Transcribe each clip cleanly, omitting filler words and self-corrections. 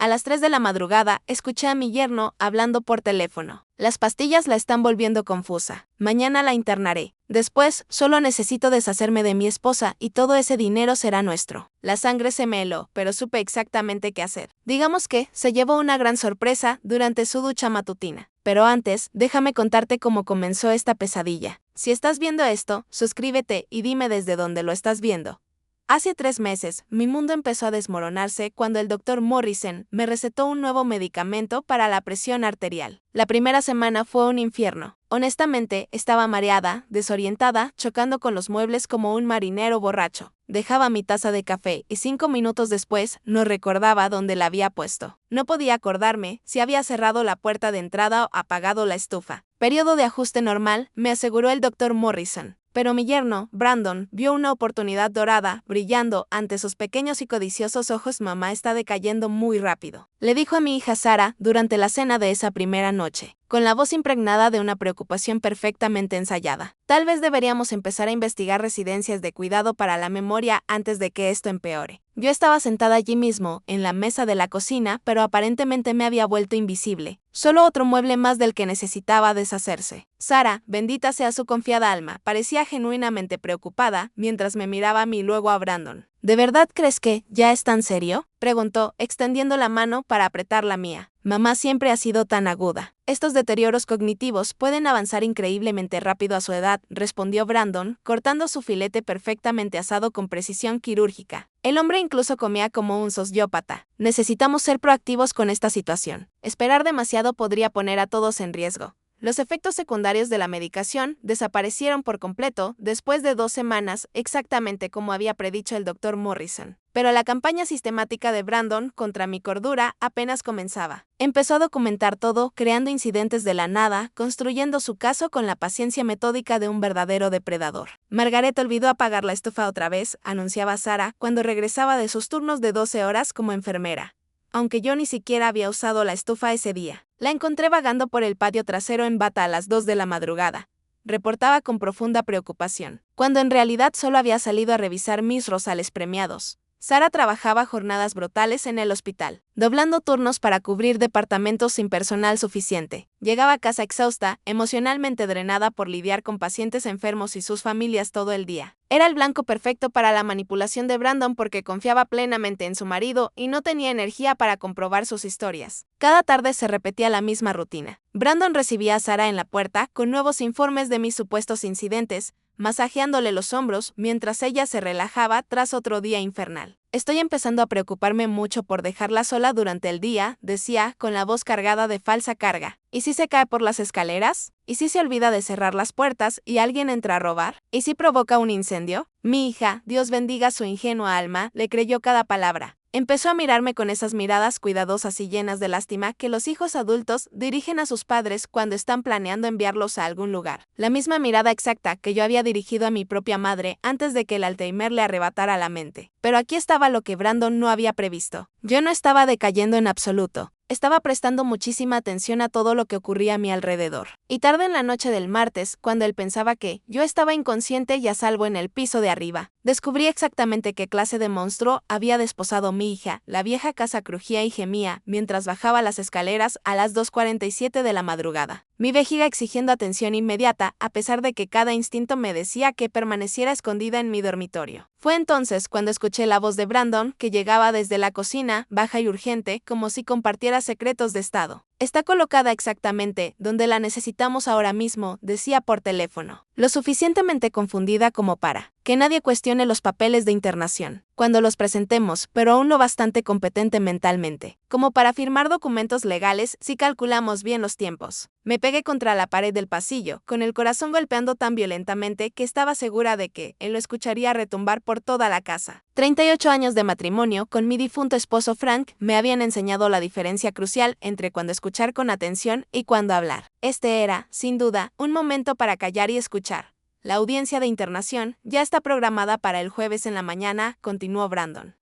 A las 3 de la madrugada, escuché a mi yerno hablando por teléfono. Las pastillas la están volviendo confusa. Mañana la internaré. Después, solo necesito deshacerme de mi esposa y todo ese dinero será nuestro. La sangre se me heló, pero supe exactamente qué hacer. Digamos que se llevó una gran sorpresa durante su ducha matutina. Pero antes, déjame contarte cómo comenzó esta pesadilla. Si estás viendo esto, suscríbete y dime desde dónde lo estás viendo. Hace 3 meses, mi mundo empezó a desmoronarse cuando el doctor Morrison me recetó un nuevo medicamento para la presión arterial. La primera semana fue un infierno. Honestamente, estaba mareada, desorientada, chocando con los muebles como un marinero borracho. Dejaba mi taza de café y 5 minutos después no recordaba dónde la había puesto. No podía acordarme si había cerrado la puerta de entrada o apagado la estufa. Periodo de ajuste normal, me aseguró el doctor Morrison. Pero mi yerno, Brandon, vio una oportunidad dorada, brillando ante sus pequeños y codiciosos ojos. Mamá está decayendo muy rápido, le dijo a mi hija Sara durante la cena de esa primera noche, con la voz impregnada de una preocupación perfectamente ensayada. Tal vez deberíamos empezar a investigar residencias de cuidado para la memoria antes de que esto empeore. Yo estaba sentada allí mismo, en la mesa de la cocina, pero aparentemente me había vuelto invisible. Solo otro mueble más del que necesitaba deshacerse. Sara, bendita sea su confiada alma, parecía genuinamente preocupada mientras me miraba a mí y luego a Brandon. ¿De verdad crees que ya es tan serio?, preguntó, extendiendo la mano para apretar la mía. Mamá siempre ha sido tan aguda. Estos deterioros cognitivos pueden avanzar increíblemente rápido a su edad, respondió Brandon, cortando su filete perfectamente asado con precisión quirúrgica. El hombre incluso comía como un sociópata. Necesitamos ser proactivos con esta situación. Esperar demasiado podría poner a todos en riesgo. Los efectos secundarios de la medicación desaparecieron por completo después de 2 semanas, exactamente como había predicho el doctor Morrison. Pero la campaña sistemática de Brandon contra mi cordura apenas comenzaba. Empezó a documentar todo, creando incidentes de la nada, construyendo su caso con la paciencia metódica de un verdadero depredador. Margaret olvidó apagar la estufa otra vez, anunciaba Sara, cuando regresaba de sus turnos de 12 horas como enfermera. Aunque yo ni siquiera había usado la estufa ese día. La encontré vagando por el patio trasero en bata a las 2 de la madrugada. Reportaba con profunda preocupación, cuando en realidad solo había salido a revisar mis rosales premiados. Sara trabajaba jornadas brutales en el hospital, doblando turnos para cubrir departamentos sin personal suficiente. Llegaba a casa exhausta, emocionalmente drenada por lidiar con pacientes enfermos y sus familias todo el día. Era el blanco perfecto para la manipulación de Brandon porque confiaba plenamente en su marido y no tenía energía para comprobar sus historias. Cada tarde se repetía la misma rutina. Brandon recibía a Sara en la puerta con nuevos informes de mis supuestos incidentes, masajeándole los hombros mientras ella se relajaba tras otro día infernal. Estoy empezando a preocuparme mucho por dejarla sola durante el día, decía, con la voz cargada de falsa carga. ¿Y si se cae por las escaleras? ¿Y si se olvida de cerrar las puertas y alguien entra a robar? ¿Y si provoca un incendio? Mi hija, Dios bendiga su ingenua alma, le creyó cada palabra. Empezó a mirarme con esas miradas cuidadosas y llenas de lástima que los hijos adultos dirigen a sus padres cuando están planeando enviarlos a algún lugar. La misma mirada exacta que yo había dirigido a mi propia madre antes de que el Alzheimer le arrebatara la mente. Pero aquí estaba lo que Brandon no había previsto. Yo no estaba decayendo en absoluto. Estaba prestando muchísima atención a todo lo que ocurría a mi alrededor. Y tarde en la noche del martes, cuando él pensaba que yo estaba inconsciente y a salvo en el piso de arriba, descubrí exactamente qué clase de monstruo había desposado mi hija. La vieja casa crujía y gemía mientras bajaba las escaleras a las 2:47 de la madrugada. Mi vejiga exigiendo atención inmediata, a pesar de que cada instinto me decía que permaneciera escondida en mi dormitorio. Fue entonces cuando escuché la voz de Brandon, que llegaba desde la cocina, baja y urgente, como si compartiera secretos de estado. Está colocada exactamente donde la necesitamos ahora mismo, decía por teléfono. Lo suficientemente confundida como para que nadie cuestione los papeles de internación cuando los presentemos, pero aún lo bastante competente mentalmente como para firmar documentos legales si calculamos bien los tiempos. Me pegué contra la pared del pasillo, con el corazón golpeando tan violentamente que estaba segura de que él lo escucharía retumbar por toda la casa. 38 años de matrimonio con mi difunto esposo Frank me habían enseñado la diferencia crucial entre cuando escuchar con atención y cuando hablar. Este era, sin duda, un momento para callar y escuchar. La audiencia de internación ya está programada para el jueves en la mañana, continuó Brandon,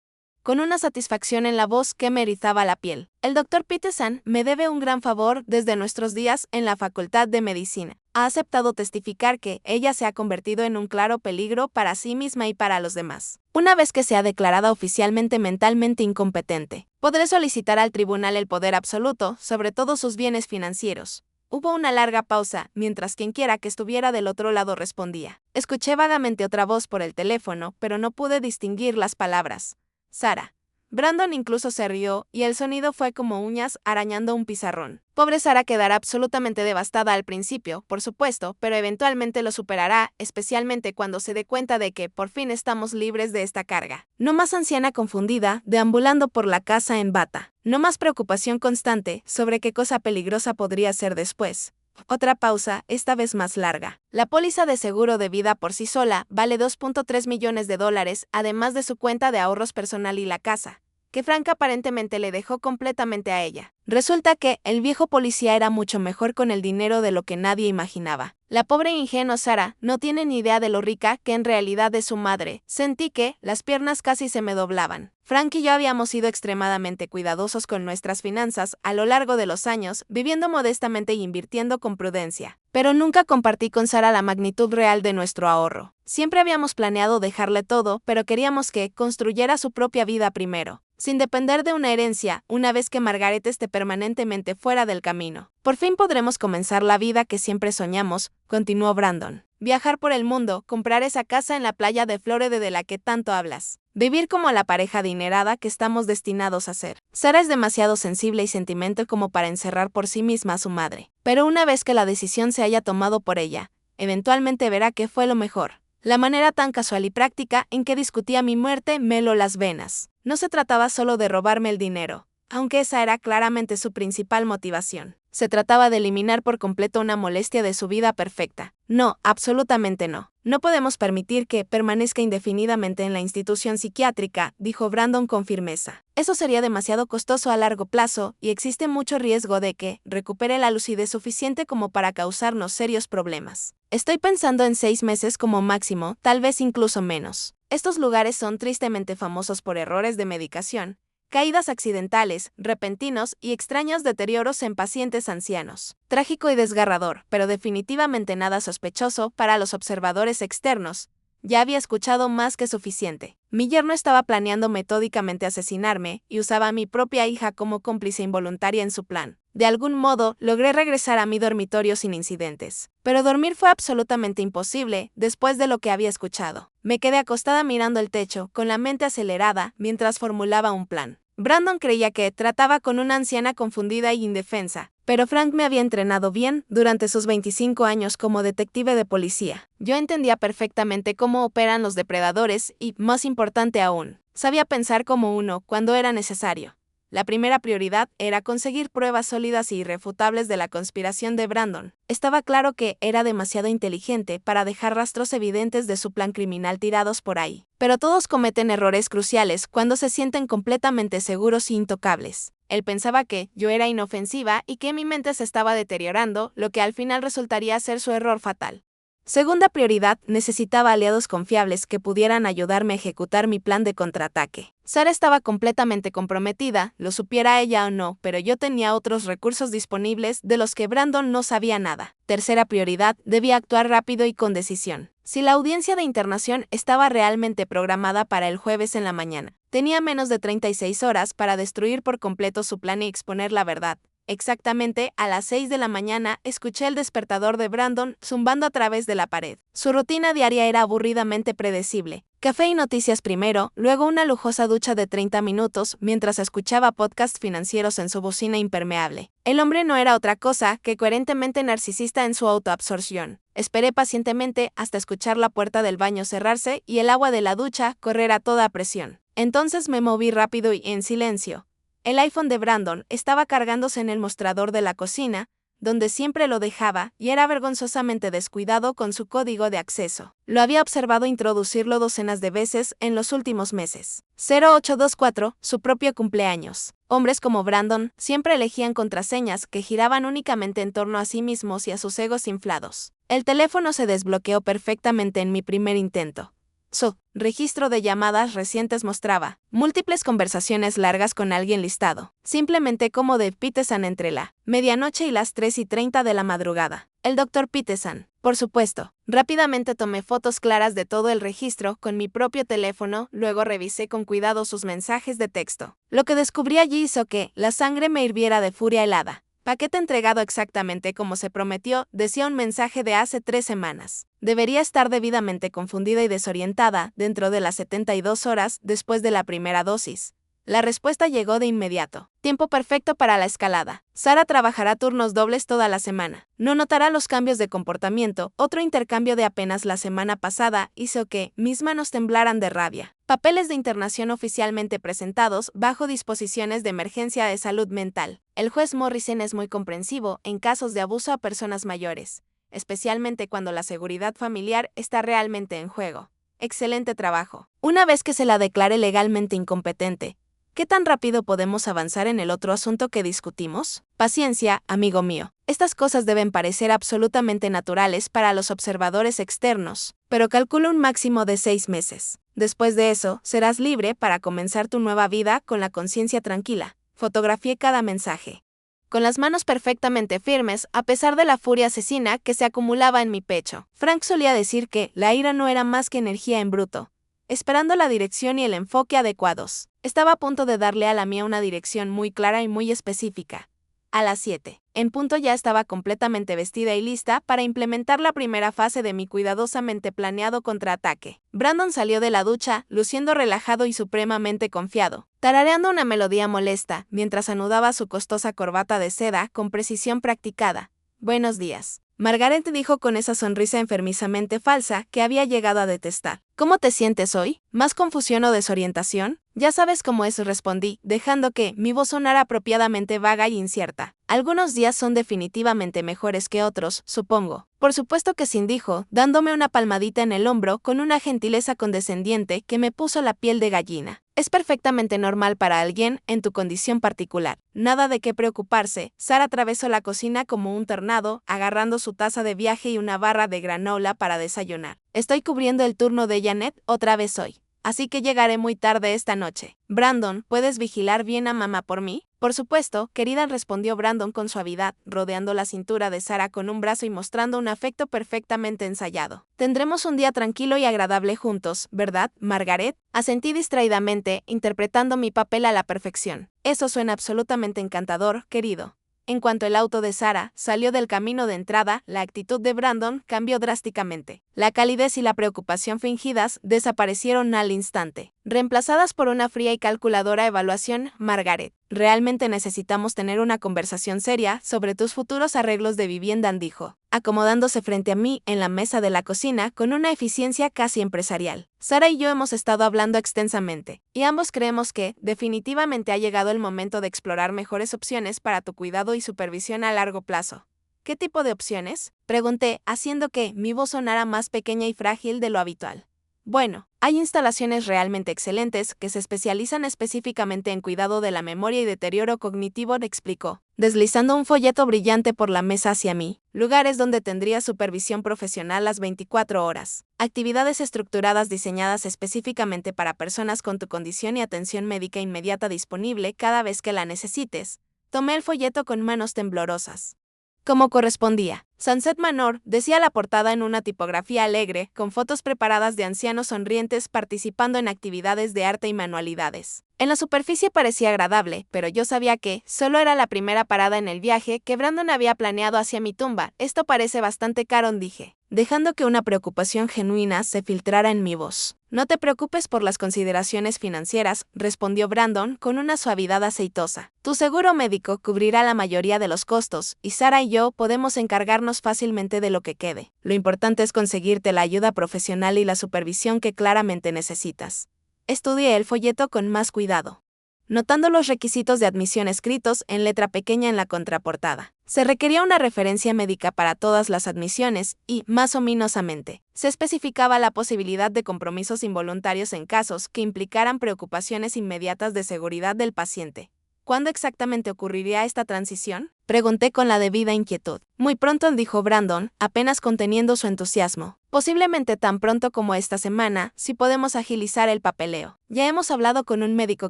con una satisfacción en la voz que me erizaba la piel. El Dr. Peterson me debe un gran favor desde nuestros días en la Facultad de Medicina. Ha aceptado testificar que ella se ha convertido en un claro peligro para sí misma y para los demás. Una vez que sea declarada oficialmente mentalmente incompetente, podré solicitar al tribunal el poder absoluto sobre todos sus bienes financieros. Hubo una larga pausa, mientras quienquiera que estuviera del otro lado respondía. Escuché vagamente otra voz por el teléfono, pero no pude distinguir las palabras. Sara. Brandon incluso se rió, y el sonido fue como uñas arañando un pizarrón. Pobre Sara quedará absolutamente devastada al principio, por supuesto, pero eventualmente lo superará, especialmente cuando se dé cuenta de que, por fin, estamos libres de esta carga. No más anciana confundida, deambulando por la casa en bata. No más preocupación constante sobre qué cosa peligrosa podría ser después. Otra pausa, esta vez más larga. La póliza de seguro de vida por sí sola vale $2.3 millones, además de su cuenta de ahorros personal y la casa, que Frank aparentemente le dejó completamente a ella. Resulta que el viejo policía era mucho mejor con el dinero de lo que nadie imaginaba. La pobre e ingenua Sara no tiene ni idea de lo rica que en realidad es su madre. Sentí que las piernas casi se me doblaban. Frank y yo habíamos sido extremadamente cuidadosos con nuestras finanzas a lo largo de los años, viviendo modestamente y invirtiendo con prudencia. Pero nunca compartí con Sara la magnitud real de nuestro ahorro. Siempre habíamos planeado dejarle todo, pero queríamos que construyera su propia vida primero, sin depender de una herencia, una vez que Margaret esté permanentemente fuera del camino. Por fin podremos comenzar la vida que siempre soñamos, continuó Brandon. Viajar por el mundo, comprar esa casa en la playa de Florida de la que tanto hablas. Vivir como la pareja adinerada que estamos destinados a ser. Sara es demasiado sensible y sentimental como para encerrar por sí misma a su madre. Pero una vez que la decisión se haya tomado por ella, eventualmente verá que fue lo mejor. La manera tan casual y práctica en que discutía mi muerte me heló las venas. No se trataba solo de robarme el dinero, aunque esa era claramente su principal motivación. Se trataba de eliminar por completo una molestia de su vida perfecta. No, absolutamente no. No podemos permitir que permanezca indefinidamente en la institución psiquiátrica, dijo Brandon con firmeza. Eso sería demasiado costoso a largo plazo, y existe mucho riesgo de que recupere la lucidez suficiente como para causarnos serios problemas. Estoy pensando en 6 meses como máximo, tal vez incluso menos. Estos lugares son tristemente famosos por errores de medicación, caídas accidentales, repentinos y extraños deterioros en pacientes ancianos. Trágico y desgarrador, pero definitivamente nada sospechoso para los observadores externos. Ya había escuchado más que suficiente. Mi yerno estaba planeando metódicamente asesinarme y usaba a mi propia hija como cómplice involuntaria en su plan. De algún modo, logré regresar a mi dormitorio sin incidentes. Pero dormir fue absolutamente imposible después de lo que había escuchado. Me quedé acostada mirando el techo, con la mente acelerada, mientras formulaba un plan. Brandon creía que trataba con una anciana confundida y indefensa, pero Frank me había entrenado bien durante sus 25 años como detective de policía. Yo entendía perfectamente cómo operan los depredadores y, más importante aún, sabía pensar como uno cuando era necesario. La primera prioridad era conseguir pruebas sólidas e irrefutables de la conspiración de Brandon. Estaba claro que era demasiado inteligente para dejar rastros evidentes de su plan criminal tirados por ahí. Pero todos cometen errores cruciales cuando se sienten completamente seguros e intocables. Él pensaba que yo era inofensiva y que mi mente se estaba deteriorando, lo que al final resultaría ser su error fatal. Segunda prioridad, necesitaba aliados confiables que pudieran ayudarme a ejecutar mi plan de contraataque. Sara estaba completamente comprometida, lo supiera ella o no, pero yo tenía otros recursos disponibles de los que Brandon no sabía nada. Tercera prioridad, debía actuar rápido y con decisión. Si la audiencia de internación estaba realmente programada para el jueves en la mañana, tenía menos de 36 horas para destruir por completo su plan y exponer la verdad. Exactamente a las 6 de la mañana escuché el despertador de Brandon zumbando a través de la pared. Su rutina diaria era aburridamente predecible. Café y noticias primero, luego una lujosa ducha de 30 minutos mientras escuchaba podcasts financieros en su bocina impermeable. El hombre no era otra cosa que coherentemente narcisista en su autoabsorción. Esperé pacientemente hasta escuchar la puerta del baño cerrarse y el agua de la ducha correr a toda presión. Entonces me moví rápido y en silencio. El iPhone de Brandon estaba cargándose en el mostrador de la cocina, donde siempre lo dejaba, y era vergonzosamente descuidado con su código de acceso. Lo había observado introducirlo docenas de veces en los últimos meses. 0824, su propio cumpleaños. Hombres como Brandon siempre elegían contraseñas que giraban únicamente en torno a sí mismos y a sus egos inflados. El teléfono se desbloqueó perfectamente en mi primer intento. Su registro de llamadas recientes mostraba múltiples conversaciones largas con alguien listado, simplemente como de Peterson entre la medianoche y las 3:30 de la madrugada. El doctor Peterson. Por supuesto. Rápidamente tomé fotos claras de todo el registro con mi propio teléfono, luego revisé con cuidado sus mensajes de texto. Lo que descubrí allí hizo que la sangre me hirviera de furia helada. Paquete entregado exactamente como se prometió, decía un mensaje de hace 3 semanas. Debería estar debidamente confundida y desorientada dentro de las 72 horas después de la primera dosis. La respuesta llegó de inmediato. Tiempo perfecto para la escalada. Sara trabajará turnos dobles toda la semana. No notará los cambios de comportamiento. Otro intercambio de apenas la semana pasada hizo que mis manos temblaran de rabia. Papeles de internación oficialmente presentados bajo disposiciones de emergencia de salud mental. El juez Morrison es muy comprensivo en casos de abuso a personas mayores, especialmente cuando la seguridad familiar está realmente en juego. Excelente trabajo. Una vez que se la declare legalmente incompetente, ¿qué tan rápido podemos avanzar en el otro asunto que discutimos? Paciencia, amigo mío. Estas cosas deben parecer absolutamente naturales para los observadores externos, pero calculo un máximo de 6 meses. Después de eso, serás libre para comenzar tu nueva vida con la conciencia tranquila. Fotografié cada mensaje. Con las manos perfectamente firmes, a pesar de la furia asesina que se acumulaba en mi pecho. Frank solía decir que la ira no era más que energía en bruto, esperando la dirección y el enfoque adecuados. Estaba a punto de darle a la mía una dirección muy clara y muy específica. A las 7, en punto ya estaba completamente vestida y lista para implementar la primera fase de mi cuidadosamente planeado contraataque. Brandon salió de la ducha, luciendo relajado y supremamente confiado, tarareando una melodía molesta, mientras anudaba su costosa corbata de seda con precisión practicada. Buenos días, Margaret dijo con esa sonrisa enfermizamente falsa que había llegado a detestar. ¿Cómo te sientes hoy? ¿Más confusión o desorientación? Ya sabes cómo es, respondí, dejando que mi voz sonara apropiadamente vaga y incierta. Algunos días son definitivamente mejores que otros, supongo. Por supuesto que sí, dijo, dándome una palmadita en el hombro con una gentileza condescendiente que me puso la piel de gallina. Es perfectamente normal para alguien en tu condición particular. Nada de qué preocuparse. Sara atravesó la cocina como un tornado, agarrando su taza de viaje y una barra de granola para desayunar. Estoy cubriendo el turno de Janet otra vez hoy, así que llegaré muy tarde esta noche. Brandon, ¿puedes vigilar bien a mamá por mí? Por supuesto, querida, respondió Brandon con suavidad, rodeando la cintura de Sara con un brazo y mostrando un afecto perfectamente ensayado. Tendremos un día tranquilo y agradable juntos, ¿verdad, Margaret? Asentí distraídamente, interpretando mi papel a la perfección. Eso suena absolutamente encantador, querido. En cuanto el auto de Sara salió del camino de entrada, la actitud de Brandon cambió drásticamente. La calidez y la preocupación fingidas desaparecieron al instante, reemplazadas por una fría y calculadora evaluación. Margaret, realmente necesitamos tener una conversación seria sobre tus futuros arreglos de vivienda, dijo, acomodándose frente a mí en la mesa de la cocina con una eficiencia casi empresarial. Sara y yo hemos estado hablando extensamente, y ambos creemos que, definitivamente, ha llegado el momento de explorar mejores opciones para tu cuidado y supervisión a largo plazo. ¿Qué tipo de opciones? Pregunté, haciendo que mi voz sonara más pequeña y frágil de lo habitual. Bueno, hay instalaciones realmente excelentes que se especializan específicamente en cuidado de la memoria y deterioro cognitivo, explicó, deslizando un folleto brillante por la mesa hacia mí. Lugares donde tendría supervisión profesional las 24 horas. Actividades estructuradas diseñadas específicamente para personas con tu condición y atención médica inmediata disponible cada vez que la necesites. Tomé el folleto con manos temblorosas. Como correspondía, Sunset Manor, decía la portada en una tipografía alegre, con fotos preparadas de ancianos sonrientes participando en actividades de arte y manualidades. En la superficie parecía agradable, pero yo sabía que solo era la primera parada en el viaje que Brandon había planeado hacia mi tumba. Esto parece bastante caro, dije, dejando que una preocupación genuina se filtrara en mi voz. No te preocupes por las consideraciones financieras, respondió Brandon con una suavidad aceitosa. Tu seguro médico cubrirá la mayoría de los costos, y Sara y yo podemos encargarnos fácilmente de lo que quede. Lo importante es conseguirte la ayuda profesional y la supervisión que claramente necesitas. Estudié el folleto con más cuidado, notando los requisitos de admisión escritos en letra pequeña en la contraportada. Se requería una referencia médica para todas las admisiones y, más ominosamente, se especificaba la posibilidad de compromisos involuntarios en casos que implicaran preocupaciones inmediatas de seguridad del paciente. ¿Cuándo exactamente ocurriría esta transición? Pregunté con la debida inquietud. Muy pronto, dijo Brandon, apenas conteniendo su entusiasmo. Posiblemente tan pronto como esta semana, si podemos agilizar el papeleo. Ya hemos hablado con un médico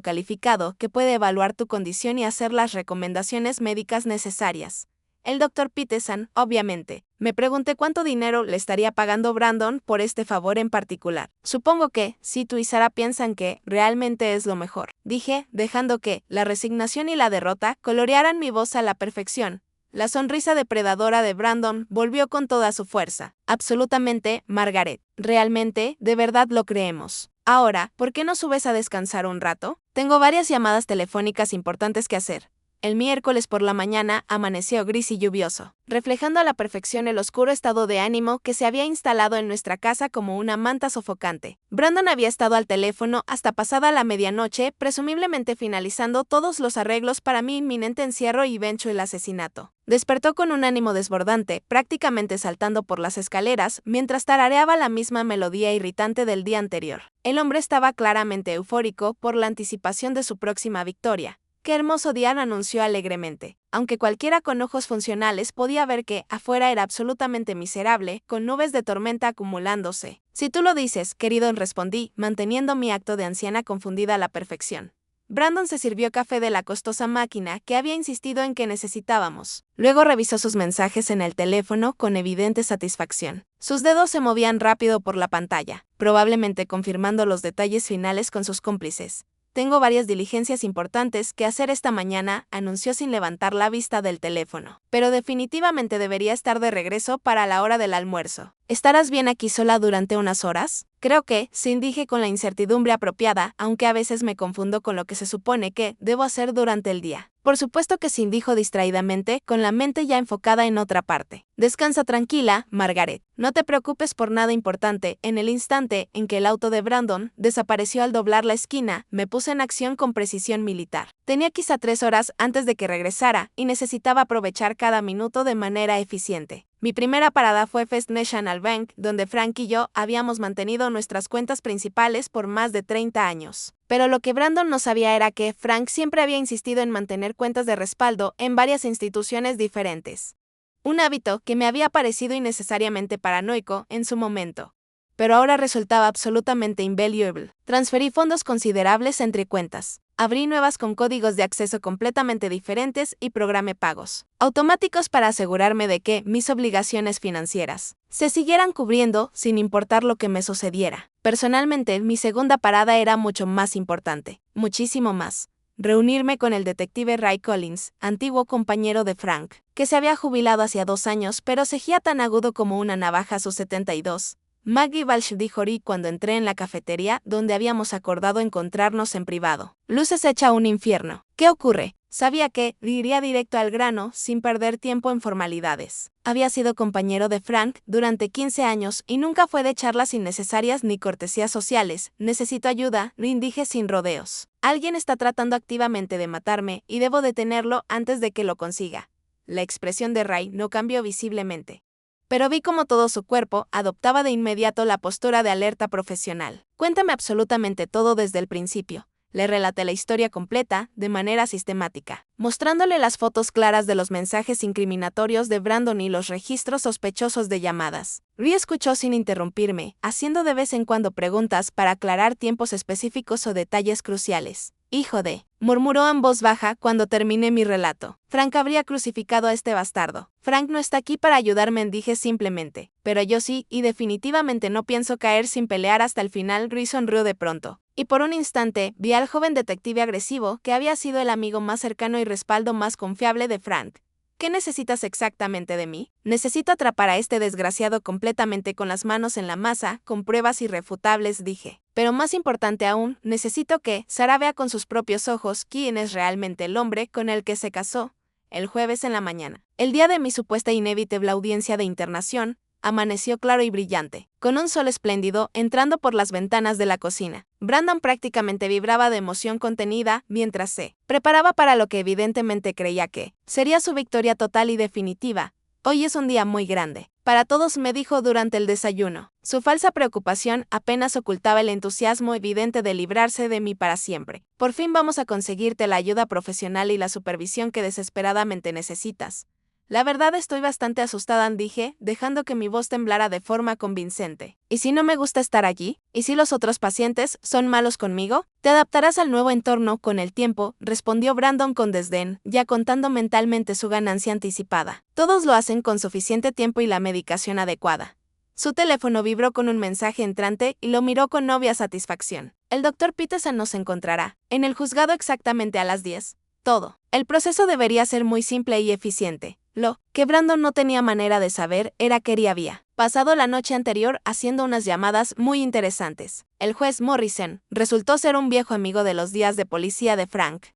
calificado que puede evaluar tu condición y hacer las recomendaciones médicas necesarias. El Dr. Peterson, obviamente. Me pregunté cuánto dinero le estaría pagando Brandon por este favor en particular. Supongo que, si tú y Sara piensan que realmente es lo mejor, dije, dejando que la resignación y la derrota colorearan mi voz a la perfección. La sonrisa depredadora de Brandon volvió con toda su fuerza. Absolutamente, Margaret. Realmente, de verdad lo creemos. Ahora, ¿por qué no subes a descansar un rato? Tengo varias llamadas telefónicas importantes que hacer. El miércoles por la mañana amaneció gris y lluvioso, reflejando a la perfección el oscuro estado de ánimo que se había instalado en nuestra casa como una manta sofocante. Brandon había estado al teléfono hasta pasada la medianoche, presumiblemente finalizando todos los arreglos para mi inminente encierro y eventual asesinato. Despertó con un ánimo desbordante, prácticamente saltando por las escaleras, mientras tarareaba la misma melodía irritante del día anterior. El hombre estaba claramente eufórico por la anticipación de su próxima victoria. ¡Qué hermoso día!, anunció alegremente, aunque cualquiera con ojos funcionales podía ver que afuera era absolutamente miserable, con nubes de tormenta acumulándose. Si tú lo dices, querido, respondí, manteniendo mi acto de anciana confundida a la perfección. Brandon se sirvió café de la costosa máquina que había insistido en que necesitábamos. Luego revisó sus mensajes en el teléfono con evidente satisfacción. Sus dedos se movían rápido por la pantalla, probablemente confirmando los detalles finales con sus cómplices. Tengo varias diligencias importantes que hacer esta mañana, anunció sin levantar la vista del teléfono. Pero definitivamente debería estar de regreso para la hora del almuerzo. ¿Estarás bien aquí sola durante unas horas? Creo que, sí, dije con la incertidumbre apropiada, aunque a veces me confundo con lo que se supone que debo hacer durante el día. Por supuesto que sí, dijo distraídamente, con la mente ya enfocada en otra parte. Descansa tranquila, Margaret. No te preocupes por nada importante. En el instante en que el auto de Brandon desapareció al doblar la esquina, me puse en acción con precisión militar. Tenía quizá 3 horas antes de que regresara y necesitaba aprovechar cada minuto de manera eficiente. Mi primera parada fue First National Bank, donde Frank y yo habíamos mantenido nuestras cuentas principales por más de 30 años. Pero lo que Brandon no sabía era que Frank siempre había insistido en mantener cuentas de respaldo en varias instituciones diferentes. Un hábito que me había parecido innecesariamente paranoico en su momento. Pero ahora resultaba absolutamente invaluable. Transferí fondos considerables entre cuentas. Abrí nuevas con códigos de acceso completamente diferentes y programé pagos automáticos para asegurarme de que mis obligaciones financieras se siguieran cubriendo sin importar lo que me sucediera. Personalmente, mi segunda parada era mucho más importante, muchísimo más. Reunirme con el detective Ray Collins, antiguo compañero de Frank, que se había jubilado hacía 2 años pero seguía tan agudo como una navaja a sus 72. Maggie Walsh, dijo Ray cuando entré en la cafetería donde habíamos acordado encontrarnos en privado. Luces hecha un infierno. ¿Qué ocurre? Sabía que iría directo al grano sin perder tiempo en formalidades. Había sido compañero de Frank durante 15 años y nunca fue de charlas innecesarias ni cortesías sociales. Necesito ayuda, dije sin rodeos. Alguien está tratando activamente de matarme y debo detenerlo antes de que lo consiga. La expresión de Ray no cambió visiblemente. Pero vi cómo todo su cuerpo adoptaba de inmediato la postura de alerta profesional. Cuéntame absolutamente todo desde el principio. Le relaté la historia completa, de manera sistemática, mostrándole las fotos claras de los mensajes incriminatorios de Brandon y los registros sospechosos de llamadas. Ray escuchó sin interrumpirme, haciendo de vez en cuando preguntas para aclarar tiempos específicos o detalles cruciales. Hijo de, murmuró en voz baja cuando terminé mi relato. Frank habría crucificado a este bastardo. Frank no está aquí para ayudarme, dije simplemente. Pero yo sí, y definitivamente no pienso caer sin pelear hasta el final. Ray sonrió de pronto. Y por un instante, vi al joven detective agresivo que había sido el amigo más cercano y respaldo más confiable de Frank. ¿Qué necesitas exactamente de mí? Necesito atrapar a este desgraciado completamente con las manos en la masa, con pruebas irrefutables, dije. Pero más importante aún, necesito que Sara vea con sus propios ojos quién es realmente el hombre con el que se casó. El jueves en la mañana, el día de mi supuesta inevitable audiencia de internación, amaneció claro y brillante, con un sol espléndido entrando por las ventanas de la cocina. Brandon prácticamente vibraba de emoción contenida mientras se preparaba para lo que evidentemente creía que sería su victoria total y definitiva. Hoy es un día muy grande. Para todos, me dijo durante el desayuno. Su falsa preocupación apenas ocultaba el entusiasmo evidente de librarse de mí para siempre. Por fin vamos a conseguirte la ayuda profesional y la supervisión que desesperadamente necesitas. La verdad estoy bastante asustada, dije, dejando que mi voz temblara de forma convincente. ¿Y si no me gusta estar allí? ¿Y si los otros pacientes son malos conmigo? Te adaptarás al nuevo entorno con el tiempo, respondió Brandon con desdén, ya contando mentalmente su ganancia anticipada. Todos lo hacen con suficiente tiempo y la medicación adecuada. Su teléfono vibró con un mensaje entrante y lo miró con obvia satisfacción. El Dr. Peterson nos encontrará en el juzgado exactamente a las 10. Todo. El proceso debería ser muy simple y eficiente. Lo que Brandon no tenía manera de saber era que Eri había pasado la noche anterior haciendo unas llamadas muy interesantes. El juez Morrison resultó ser un viejo amigo de los días de policía de Frank,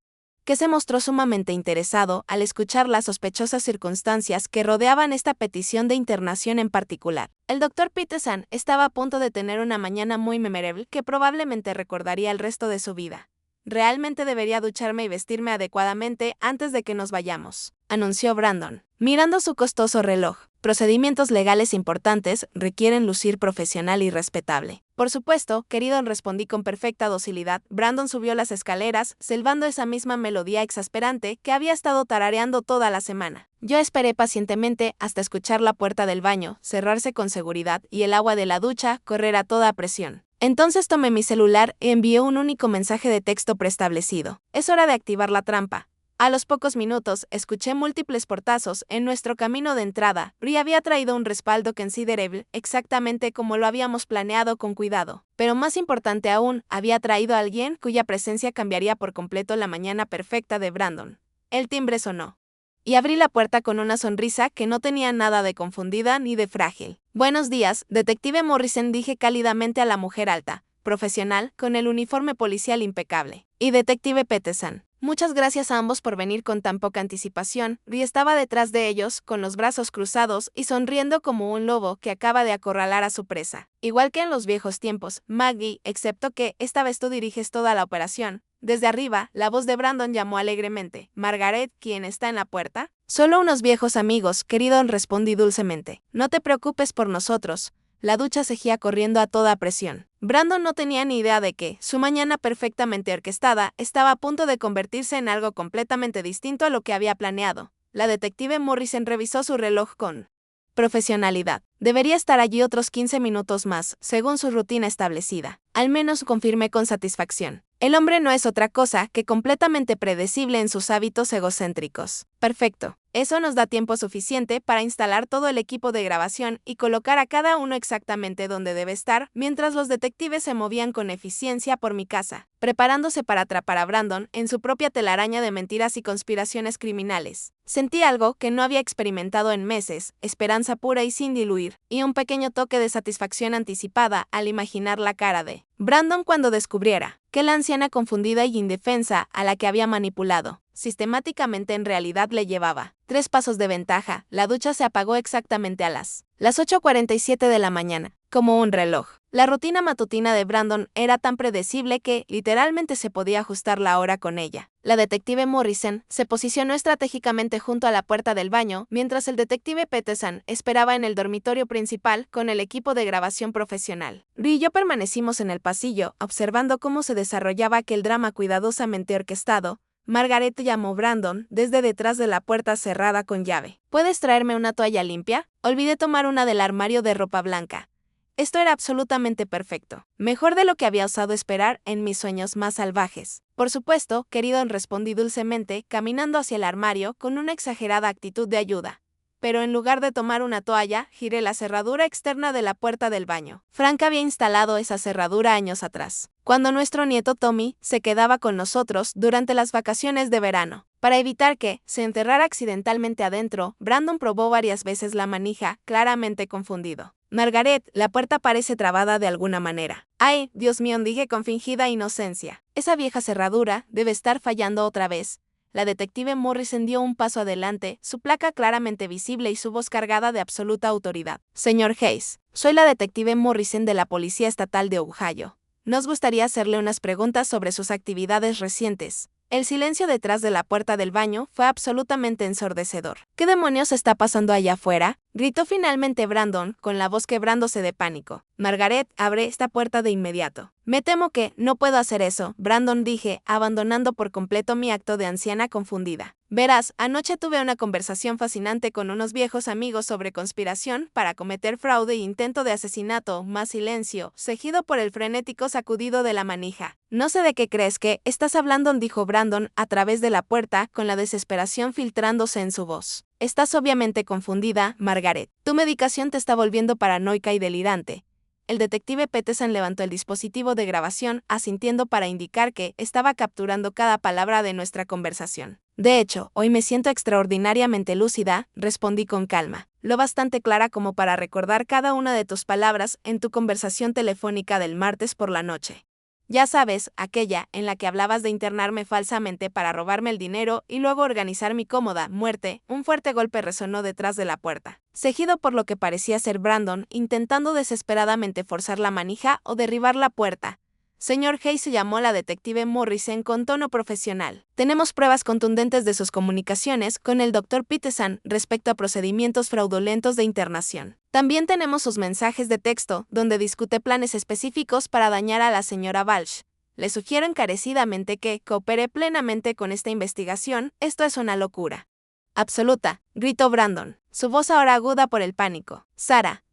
que se mostró sumamente interesado al escuchar las sospechosas circunstancias que rodeaban esta petición de internación en particular. El Dr. Peterson estaba a punto de tener una mañana muy memorable que probablemente recordaría el resto de su vida. Realmente debería ducharme y vestirme adecuadamente antes de que nos vayamos, anunció Brandon, mirando su costoso reloj. Procedimientos legales importantes requieren lucir profesional y respetable. Por supuesto, querido, respondí con perfecta docilidad. Brandon subió las escaleras, silbando esa misma melodía exasperante que había estado tarareando toda la semana. Yo esperé pacientemente hasta escuchar la puerta del baño cerrarse con seguridad y el agua de la ducha correr a toda presión. Entonces tomé mi celular y envié un único mensaje de texto preestablecido. Es hora de activar la trampa. A los pocos minutos, escuché múltiples portazos en nuestro camino de entrada. Bri había traído un respaldo considerable, exactamente como lo habíamos planeado con cuidado. Pero más importante aún, había traído a alguien cuya presencia cambiaría por completo la mañana perfecta de Brandon. El timbre sonó. Y abrí la puerta con una sonrisa que no tenía nada de confundida ni de frágil. Buenos días, detective Morrison, dije cálidamente a la mujer alta, profesional, con el uniforme policial impecable. Y detective Peterson. Muchas gracias a ambos por venir con tan poca anticipación. Bri estaba detrás de ellos, con los brazos cruzados y sonriendo como un lobo que acaba de acorralar a su presa. Igual que en los viejos tiempos, Maggie, excepto que esta vez tú diriges toda la operación. Desde arriba, la voz de Brandon llamó alegremente. ¿Margaret, quién está en la puerta? Solo unos viejos amigos, querido, respondí dulcemente. No te preocupes por nosotros. La ducha seguía corriendo a toda presión. Brandon no tenía ni idea de que su mañana perfectamente orquestada estaba a punto de convertirse en algo completamente distinto a lo que había planeado. La detective Morrison revisó su reloj con profesionalidad. Debería estar allí otros 15 minutos más, según su rutina establecida. Al menos confirmé con satisfacción. El hombre no es otra cosa que completamente predecible en sus hábitos egocéntricos. Perfecto. Eso nos da tiempo suficiente para instalar todo el equipo de grabación y colocar a cada uno exactamente donde debe estar, mientras los detectives se movían con eficiencia por mi casa, preparándose para atrapar a Brandon en su propia telaraña de mentiras y conspiraciones criminales. Sentí algo que no había experimentado en meses, esperanza pura y sin diluir, y un pequeño toque de satisfacción anticipada al imaginar la cara de Brandon cuando descubriera que la anciana confundida y indefensa a la que había manipulado sistemáticamente en realidad le llevaba 3 pasos de ventaja. La ducha se apagó exactamente a las 8:47 de la mañana, como un reloj. La rutina matutina de Brandon era tan predecible que, literalmente, se podía ajustar la hora con ella. La detective Morrison se posicionó estratégicamente junto a la puerta del baño, mientras el detective Peterson esperaba en el dormitorio principal con el equipo de grabación profesional. Bri y yo permanecimos en el pasillo, observando cómo se desarrollaba aquel drama cuidadosamente orquestado. Margaret llamó Brandon desde detrás de la puerta cerrada con llave. ¿Puedes traerme una toalla limpia? Olvidé tomar una del armario de ropa blanca. Esto era absolutamente perfecto, mejor de lo que había osado esperar en mis sueños más salvajes. Por supuesto, querido, respondí dulcemente, caminando hacia el armario con una exagerada actitud de ayuda. Pero en lugar de tomar una toalla, giré la cerradura externa de la puerta del baño. Frank había instalado esa cerradura años atrás, cuando nuestro nieto Tommy se quedaba con nosotros durante las vacaciones de verano. Para evitar que se enterrara accidentalmente adentro, Brandon probó varias veces la manija, claramente confundido. Margaret, la puerta parece trabada de alguna manera. ¡Ay, Dios mío!, dije con fingida inocencia. Esa vieja cerradura debe estar fallando otra vez. La detective Morrison dio un paso adelante, su placa claramente visible y su voz cargada de absoluta autoridad. Señor Hayes, soy la detective Morrison de la Policía Estatal de Ohio. Nos gustaría hacerle unas preguntas sobre sus actividades recientes. El silencio detrás de la puerta del baño fue absolutamente ensordecedor. ¿Qué demonios está pasando allá afuera?, gritó finalmente Brandon, con la voz quebrándose de pánico. Margaret, abre esta puerta de inmediato. Me temo que no puedo hacer eso, Brandon, dije, abandonando por completo mi acto de anciana confundida. Verás, anoche tuve una conversación fascinante con unos viejos amigos sobre conspiración para cometer fraude e intento de asesinato. Más silencio, seguido por el frenético sacudido de la manija. No sé de qué crees que estás hablando, dijo Brandon a través de la puerta, con la desesperación filtrándose en su voz. Estás obviamente confundida, Margaret. Tu medicación te está volviendo paranoica y delirante. El detective Peterson levantó el dispositivo de grabación, asintiendo para indicar que estaba capturando cada palabra de nuestra conversación. De hecho, hoy me siento extraordinariamente lúcida, respondí con calma, lo bastante clara como para recordar cada una de tus palabras en tu conversación telefónica del martes por la noche. Ya sabes, aquella en la que hablabas de internarme falsamente para robarme el dinero y luego organizar mi cómoda muerte. Un fuerte golpe resonó detrás de la puerta, seguido por lo que parecía ser Brandon intentando desesperadamente forzar la manija o derribar la puerta. Señor Hayes, llamó la detective Morrison con tono profesional. Tenemos pruebas contundentes de sus comunicaciones con el Dr. Peterson respecto a procedimientos fraudulentos de internación. También tenemos sus mensajes de texto, donde discute planes específicos para dañar a la señora Walsh. Le sugiero encarecidamente que coopere plenamente con esta investigación. Esto es una locura absoluta, gritó Brandon, su voz ahora aguda por el pánico. Sara,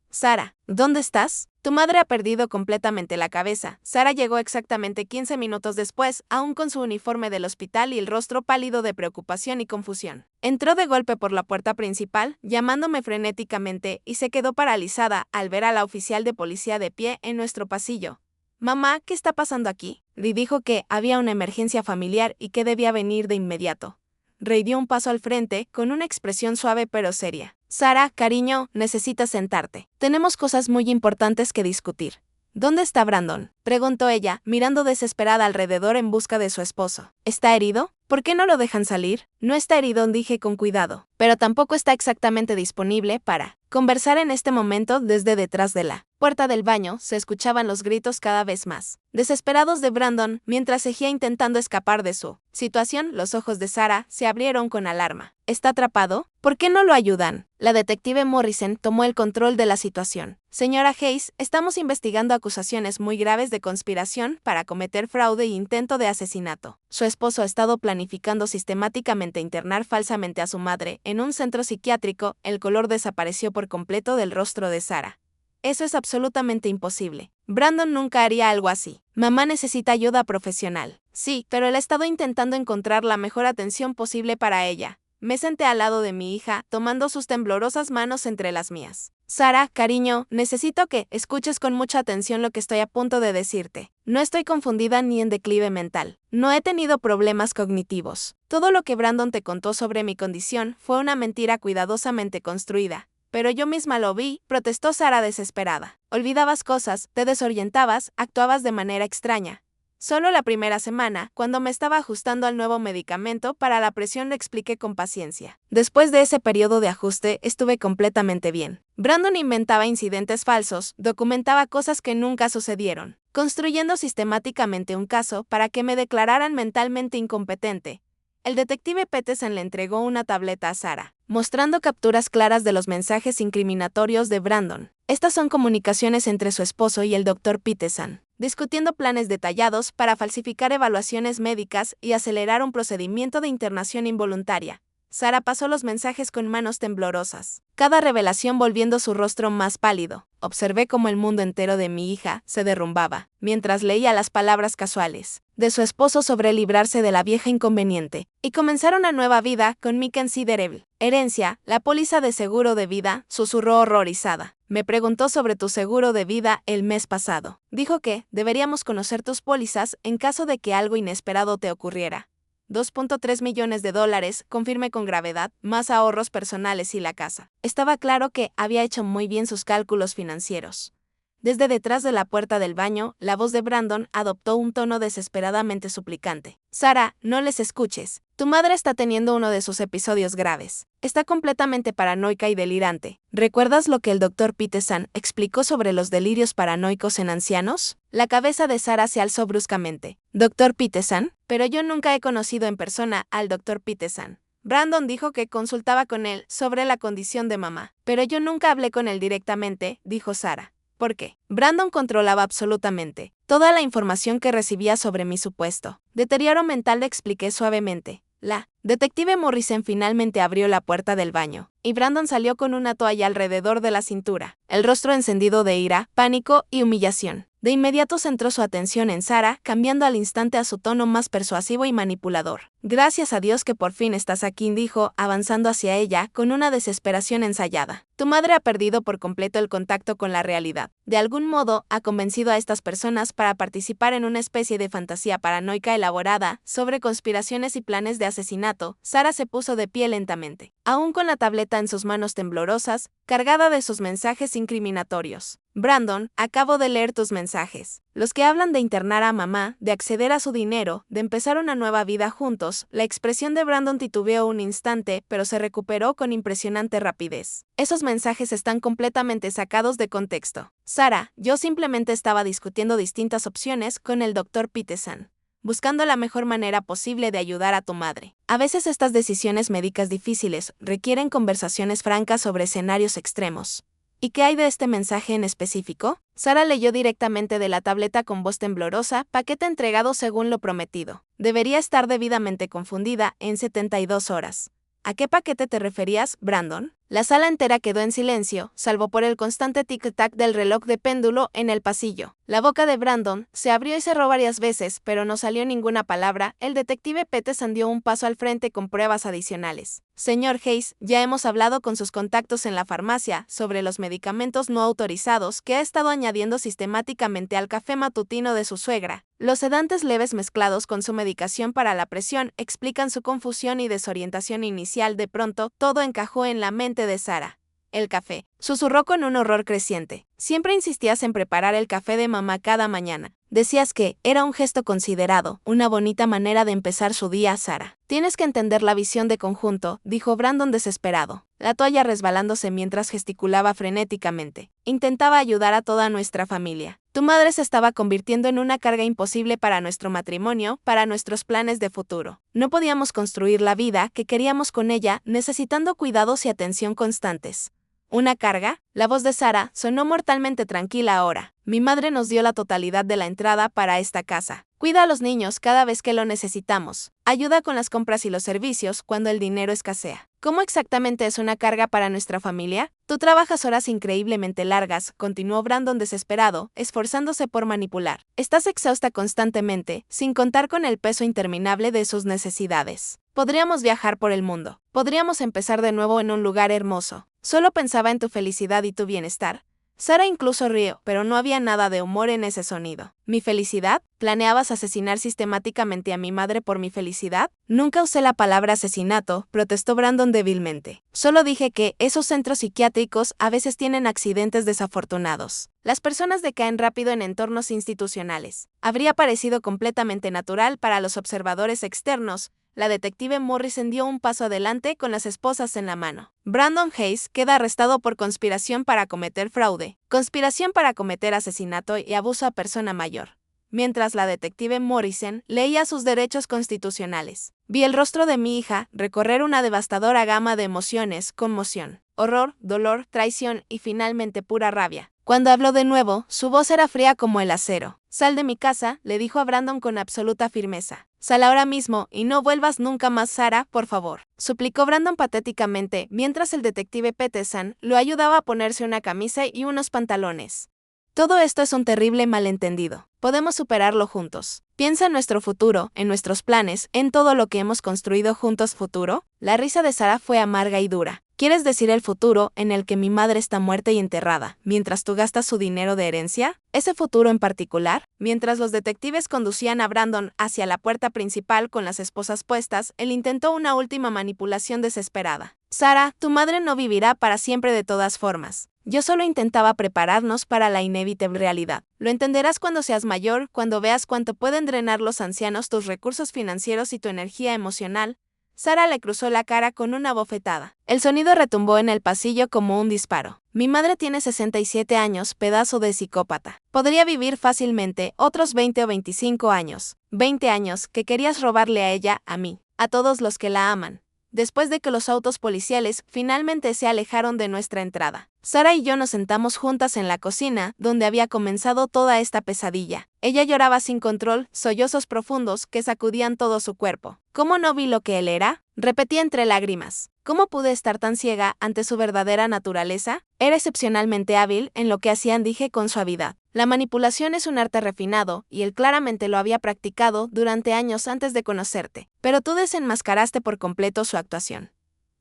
¿dónde estás? Tu madre ha perdido completamente la cabeza. Sara llegó exactamente 15 minutos después, aún con su uniforme del hospital y el rostro pálido de preocupación y confusión. Entró de golpe por la puerta principal, llamándome frenéticamente, y se quedó paralizada al ver a la oficial de policía de pie en nuestro pasillo. Mamá, ¿qué está pasando aquí? Le dijo que había una emergencia familiar y que debía venir de inmediato. Ray dio un paso al frente, con una expresión suave pero seria. Sara, cariño, necesitas sentarte. Tenemos cosas muy importantes que discutir. ¿Dónde está Brandon?, preguntó ella, mirando desesperada alrededor en busca de su esposo. ¿Está herido? ¿Por qué no lo dejan salir? No está herido, dije con cuidado, pero tampoco está exactamente disponible para conversar en este momento. Desde detrás de la puerta del baño se escuchaban los gritos cada vez más desesperados de Brandon mientras seguía intentando escapar de su situación. Los ojos de Sara se abrieron con alarma. ¿Está atrapado? ¿Por qué no lo ayudan? La detective Morrison tomó el control de la situación. Señora Hayes, estamos investigando acusaciones muy graves de conspiración para cometer fraude e intento de asesinato. Su esposo ha estado planificando sistemáticamente internar falsamente a su madre en un centro psiquiátrico. El color desapareció por completo del rostro de Sara. Eso es absolutamente imposible. Brandon nunca haría algo así. Mamá necesita ayuda profesional. Sí, pero él ha estado intentando encontrar la mejor atención posible para ella. Me senté al lado de mi hija, tomando sus temblorosas manos entre las mías. Sara, cariño, necesito que escuches con mucha atención lo que estoy a punto de decirte. No estoy confundida ni en declive mental. No he tenido problemas cognitivos. Todo lo que Brandon te contó sobre mi condición fue una mentira cuidadosamente construida. Pero yo misma lo vi, protestó Sara desesperada. Olvidabas cosas, te desorientabas, actuabas de manera extraña. Solo la primera semana, cuando me estaba ajustando al nuevo medicamento para la presión, le expliqué con paciencia. Después de ese periodo de ajuste, estuve completamente bien. Brandon inventaba incidentes falsos, documentaba cosas que nunca sucedieron, construyendo sistemáticamente un caso para que me declararan mentalmente incompetente. El detective Peterson le entregó una tableta a Sara, mostrando capturas claras de los mensajes incriminatorios de Brandon. Estas son comunicaciones entre su esposo y el Dr. Peterson, discutiendo planes detallados para falsificar evaluaciones médicas y acelerar un procedimiento de internación involuntaria. Sara pasó los mensajes con manos temblorosas, cada revelación volviendo su rostro más pálido. Observé cómo el mundo entero de mi hija se derrumbaba, mientras leía las palabras casuales de su esposo sobre librarse de la vieja inconveniente y comenzar una nueva vida con Mackenzie Dereville. Herencia, la póliza de seguro de vida, susurró horrorizada. Me preguntó sobre tu seguro de vida el mes pasado. Dijo que deberíamos conocer tus pólizas en caso de que algo inesperado te ocurriera. 2.3 millones de dólares, confirmé con gravedad, más ahorros personales y la casa. Estaba claro que había hecho muy bien sus cálculos financieros. Desde detrás de la puerta del baño, la voz de Brandon adoptó un tono desesperadamente suplicante. Sara, no les escuches. Tu madre está teniendo uno de sus episodios graves. Está completamente paranoica y delirante. ¿Recuerdas lo que el Dr. Peterson explicó sobre los delirios paranoicos en ancianos? La cabeza de Sara se alzó bruscamente. ¿Dr. Peterson? Pero yo nunca he conocido en persona al Dr. Peterson. Brandon dijo que consultaba con él sobre la condición de mamá. Pero yo nunca hablé con él directamente, dijo Sara. ¿Por qué? Brandon controlaba absolutamente toda la información que recibía sobre mi supuesto deterioro mental, le expliqué suavemente. La detective Morrison finalmente abrió la puerta del baño, y Brandon salió con una toalla alrededor de la cintura, el rostro encendido de ira, pánico y humillación. De inmediato centró su atención en Sarah, cambiando al instante a su tono más persuasivo y manipulador. Gracias a Dios que por fin estás aquí, dijo, avanzando hacia ella con una desesperación ensayada. Tu madre ha perdido por completo el contacto con la realidad. De algún modo, ha convencido a estas personas para participar en una especie de fantasía paranoica elaborada sobre conspiraciones y planes de asesinato. Sarah se puso de pie lentamente, aún con la tableta en sus manos temblorosas, cargada de sus mensajes incriminatorios. Brandon, acabo de leer tus mensajes. Los que hablan de internar a mamá, de acceder a su dinero, de empezar una nueva vida juntos. La expresión de Brandon titubeó un instante, pero se recuperó con impresionante rapidez. Esos mensajes están completamente sacados de contexto. Sarah, yo simplemente estaba discutiendo distintas opciones con el Dr. Peterson, buscando la mejor manera posible de ayudar a tu madre. A veces estas decisiones médicas difíciles requieren conversaciones francas sobre escenarios extremos. ¿Y qué hay de este mensaje en específico? Sarah leyó directamente de la tableta con voz temblorosa, paquete entregado según lo prometido. Debería estar debidamente confundida en 72 horas. ¿A qué paquete te referías, Brandon? La sala entera quedó en silencio, salvo por el constante tic-tac del reloj de péndulo en el pasillo. La boca de Brandon se abrió y cerró varias veces, pero no salió ninguna palabra. El detective Peterson dio un paso al frente con pruebas adicionales. Señor Hayes, ya hemos hablado con sus contactos en la farmacia sobre los medicamentos no autorizados que ha estado añadiendo sistemáticamente al café matutino de su suegra. Los sedantes leves mezclados con su medicación para la presión explican su confusión y desorientación inicial. De pronto, todo encajó en la mente de Sarah. El café, susurró con un horror creciente. Siempre insistías en preparar el café de mamá cada mañana. Decías que era un gesto considerado, una bonita manera de empezar su día, Sarah. Tienes que entender la visión de conjunto, dijo Brandon desesperado, la toalla resbalándose mientras gesticulaba frenéticamente. Intentaba ayudar a toda nuestra familia. Tu madre se estaba convirtiendo en una carga imposible para nuestro matrimonio, para nuestros planes de futuro. No podíamos construir la vida que queríamos con ella, necesitando cuidados y atención constantes. ¿Una carga? La voz de Sarah sonó mortalmente tranquila ahora. Mi madre nos dio la totalidad de la entrada para esta casa. Cuida a los niños cada vez que lo necesitamos. Ayuda con las compras y los servicios cuando el dinero escasea. ¿Cómo exactamente es una carga para nuestra familia? Tú trabajas horas increíblemente largas, continuó Brandon desesperado, esforzándose por manipular. Estás exhausta constantemente, sin contar con el peso interminable de sus necesidades. Podríamos viajar por el mundo. Podríamos empezar de nuevo en un lugar hermoso. Solo pensaba en tu felicidad y tu bienestar. Sarah incluso rió, pero no había nada de humor en ese sonido. ¿Mi felicidad? ¿Planeabas asesinar sistemáticamente a mi madre por mi felicidad? Nunca usé la palabra asesinato, protestó Brandon débilmente. Solo dije que esos centros psiquiátricos a veces tienen accidentes desafortunados. Las personas decaen rápido en entornos institucionales. Habría parecido completamente natural para los observadores externos. La detective Morrison dio un paso adelante con las esposas en la mano. Brandon Hayes queda arrestado por conspiración para cometer fraude, conspiración para cometer asesinato y abuso a persona mayor. Mientras la detective Morrison leía sus derechos constitucionales, vi el rostro de mi hija recorrer una devastadora gama de emociones: conmoción, horror, dolor, traición y finalmente pura rabia. Cuando habló de nuevo, su voz era fría como el acero. Sal de mi casa, le dijo a Brandon con absoluta firmeza. Sal ahora mismo y no vuelvas nunca más, Sarah, por favor, suplicó Brandon patéticamente, mientras el detective Peterson lo ayudaba a ponerse una camisa y unos pantalones. Todo esto es un terrible malentendido. Podemos superarlo juntos. Piensa en nuestro futuro, en nuestros planes, en todo lo que hemos construido juntos. ¿Futuro? La risa de Sarah fue amarga y dura. ¿Quieres decir el futuro en el que mi madre está muerta y enterrada, mientras tú gastas su dinero de herencia? ¿Ese futuro en particular? Mientras los detectives conducían a Brandon hacia la puerta principal con las esposas puestas, él intentó una última manipulación desesperada. Sarah, tu madre no vivirá para siempre de todas formas. Yo solo intentaba prepararnos para la inevitable realidad. Lo entenderás cuando seas mayor, cuando veas cuánto pueden drenar los ancianos tus recursos financieros y tu energía emocional. Sarah le cruzó la cara con una bofetada. El sonido retumbó en el pasillo como un disparo. Mi madre tiene 67 años, pedazo de psicópata. Podría vivir fácilmente otros 20 o 25 años. 20 años que querías robarle a ella, a mí, a todos los que la aman. Después de que los autos policiales finalmente se alejaron de nuestra entrada, Sara y yo nos sentamos juntas en la cocina, donde había comenzado toda esta pesadilla. Ella lloraba sin control, sollozos profundos que sacudían todo su cuerpo. ¿Cómo no vi lo que él era? Repetía entre lágrimas. ¿Cómo pude estar tan ciega ante su verdadera naturaleza? Era excepcionalmente hábil en lo que hacían, dije con suavidad. La manipulación es un arte refinado, y él claramente lo había practicado durante años antes de conocerte. Pero tú desenmascaraste por completo su actuación.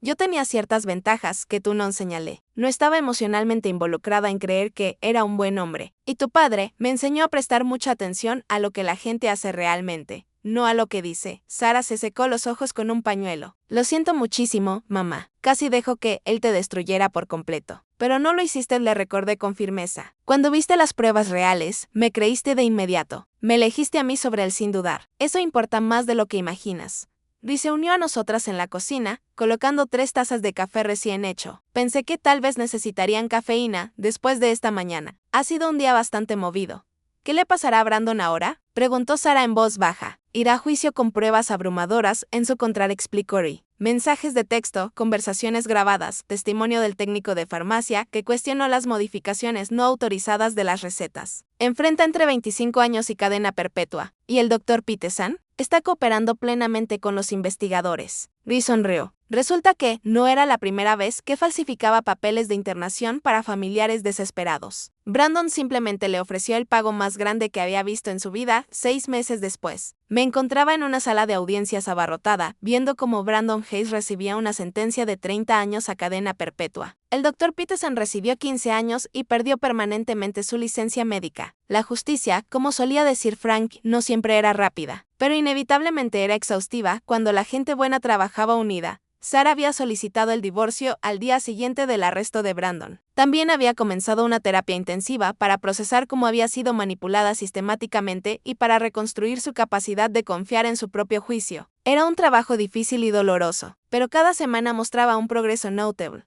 Yo tenía ciertas ventajas que tú no señalé. No estaba emocionalmente involucrada en creer que era un buen hombre. Y tu padre me enseñó a prestar mucha atención a lo que la gente hace realmente, no a lo que dice. Sara se secó los ojos con un pañuelo. Lo siento muchísimo, mamá. Casi dejo que él te destruyera por completo. Pero no lo hiciste, le recordé con firmeza. Cuando viste las pruebas reales, me creíste de inmediato. Me elegiste a mí sobre él sin dudar. Eso importa más de lo que imaginas. Luis se unió a nosotras en la cocina, colocando 3 tazas de café recién hecho. Pensé que tal vez necesitarían cafeína después de esta mañana. Ha sido un día bastante movido. ¿Qué le pasará a Brandon ahora?, preguntó Sara en voz baja. Irá a juicio con pruebas abrumadoras en su contra, explicó Ri. Mensajes de texto, conversaciones grabadas, testimonio del técnico de farmacia que cuestionó las modificaciones no autorizadas de las recetas. Enfrenta entre 25 años y cadena perpetua. ¿Y el Dr. Peterson? Está cooperando plenamente con los investigadores. Ri sonrió. Resulta que no era la primera vez que falsificaba papeles de internación para familiares desesperados. Brandon simplemente le ofreció el pago más grande que había visto en su vida 6 meses después. Me encontraba en una sala de audiencias abarrotada, viendo cómo Brandon Hayes recibía una sentencia de 30 años a cadena perpetua. El Dr. Peterson recibió 15 años y perdió permanentemente su licencia médica. La justicia, como solía decir Frank, no siempre era rápida, pero inevitablemente era exhaustiva cuando la gente buena trabajaba unida. Sara había solicitado el divorcio al día siguiente del arresto de Brandon. También había comenzado una terapia intensiva para procesar cómo había sido manipulada sistemáticamente y para reconstruir su capacidad de confiar en su propio juicio. Era un trabajo difícil y doloroso, pero cada semana mostraba un progreso notable.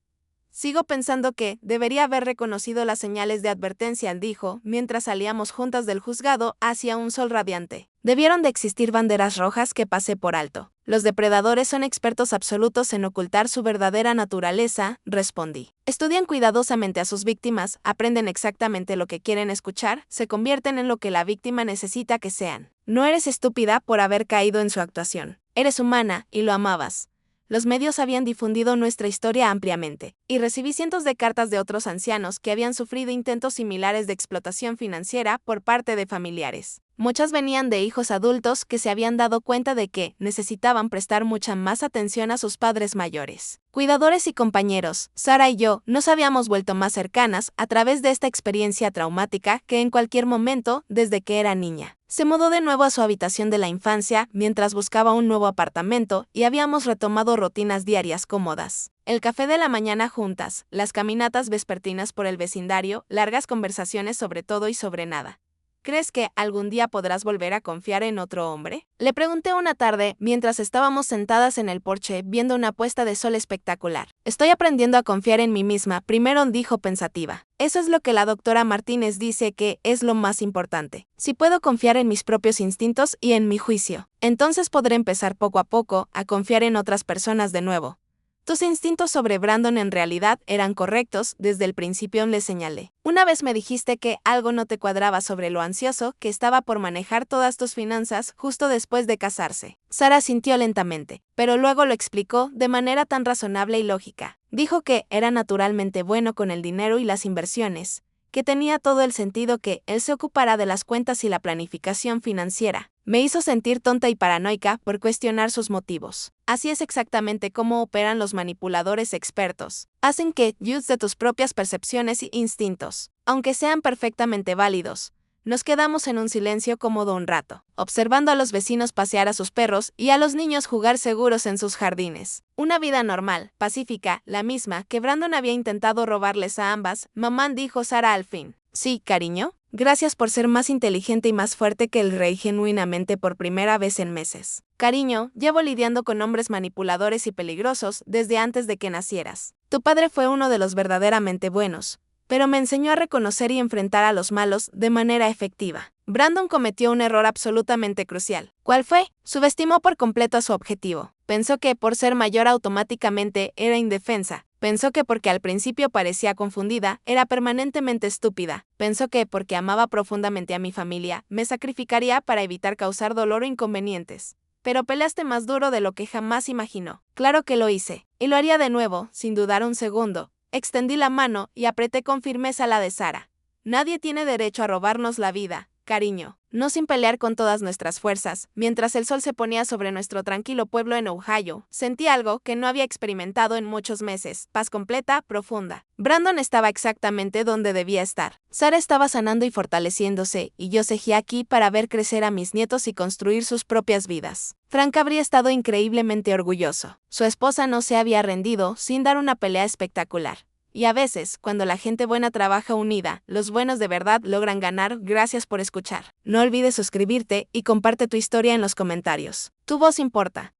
Sigo pensando que debería haber reconocido las señales de advertencia, dijo, mientras salíamos juntas del juzgado hacia un sol radiante. Debieron de existir banderas rojas que pasé por alto. Los depredadores son expertos absolutos en ocultar su verdadera naturaleza, respondí. Estudian cuidadosamente a sus víctimas, aprenden exactamente lo que quieren escuchar, se convierten en lo que la víctima necesita que sean. No eres estúpida por haber caído en su actuación. Eres humana y lo amabas. Los medios habían difundido nuestra historia ampliamente, y recibí cientos de cartas de otros ancianos que habían sufrido intentos similares de explotación financiera por parte de familiares. Muchas venían de hijos adultos que se habían dado cuenta de que necesitaban prestar mucha más atención a sus padres mayores. Cuidadores y compañeros, Sara y yo nos habíamos vuelto más cercanas a través de esta experiencia traumática que en cualquier momento desde que era niña. Se mudó de nuevo a su habitación de la infancia mientras buscaba un nuevo apartamento y habíamos retomado rutinas diarias cómodas. El café de la mañana juntas, las caminatas vespertinas por el vecindario, largas conversaciones sobre todo y sobre nada. ¿Crees que algún día podrás volver a confiar en otro hombre?, le pregunté una tarde mientras estábamos sentadas en el porche viendo una puesta de sol espectacular. Estoy aprendiendo a confiar en mí misma, primero, dijo pensativa. Eso es lo que la doctora Martínez dice que es lo más importante. Si puedo confiar en mis propios instintos y en mi juicio, entonces podré empezar poco a poco a confiar en otras personas de nuevo. Tus instintos sobre Brandon en realidad eran correctos desde el principio, le señalé. Una vez me dijiste que algo no te cuadraba sobre lo ansioso que estaba por manejar todas tus finanzas justo después de casarse. Sara sintió lentamente, pero luego lo explicó de manera tan razonable y lógica. Dijo que era naturalmente bueno con el dinero y las inversiones, que tenía todo el sentido que él se ocupara de las cuentas y la planificación financiera. Me hizo sentir tonta y paranoica por cuestionar sus motivos. Así es exactamente cómo operan los manipuladores expertos. Hacen que use de tus propias percepciones e instintos, aunque sean perfectamente válidos. Nos quedamos en un silencio cómodo un rato, observando a los vecinos pasear a sus perros y a los niños jugar seguros en sus jardines. Una vida normal, pacífica, la misma que Brandon había intentado robarles a ambas, mamá, dijo Sara al fin. Sí, cariño. Gracias por ser más inteligente y más fuerte que el rey, genuinamente por primera vez en meses. Cariño, llevo lidiando con hombres manipuladores y peligrosos desde antes de que nacieras. Tu padre fue uno de los verdaderamente buenos, pero me enseñó a reconocer y enfrentar a los malos de manera efectiva. Brandon cometió un error absolutamente crucial. ¿Cuál fue? Subestimó por completo a su objetivo. Pensó que por ser mayor automáticamente era indefensa, Pensó que porque al principio parecía confundida, era permanentemente estúpida. Pensó que, porque amaba profundamente a mi familia, me sacrificaría para evitar causar dolor o inconvenientes. Pero peleaste más duro de lo que jamás imaginó. Claro que lo hice, y lo haría de nuevo, sin dudar un segundo. Extendí la mano y apreté con firmeza la de Sara. Nadie tiene derecho a robarnos la vida, cariño. No sin pelear con todas nuestras fuerzas. Mientras el sol se ponía sobre nuestro tranquilo pueblo en Ohio, sentí algo que no había experimentado en muchos meses: paz completa, profunda. Brandon estaba exactamente donde debía estar. Sara estaba sanando y fortaleciéndose, y yo seguía aquí para ver crecer a mis nietos y construir sus propias vidas. Frank habría estado increíblemente orgulloso. Su esposa no se había rendido, sin dar una pelea espectacular. Y a veces, cuando la gente buena trabaja unida, los buenos de verdad logran ganar. Gracias por escuchar. No olvides suscribirte y comparte tu historia en los comentarios. Tu voz importa.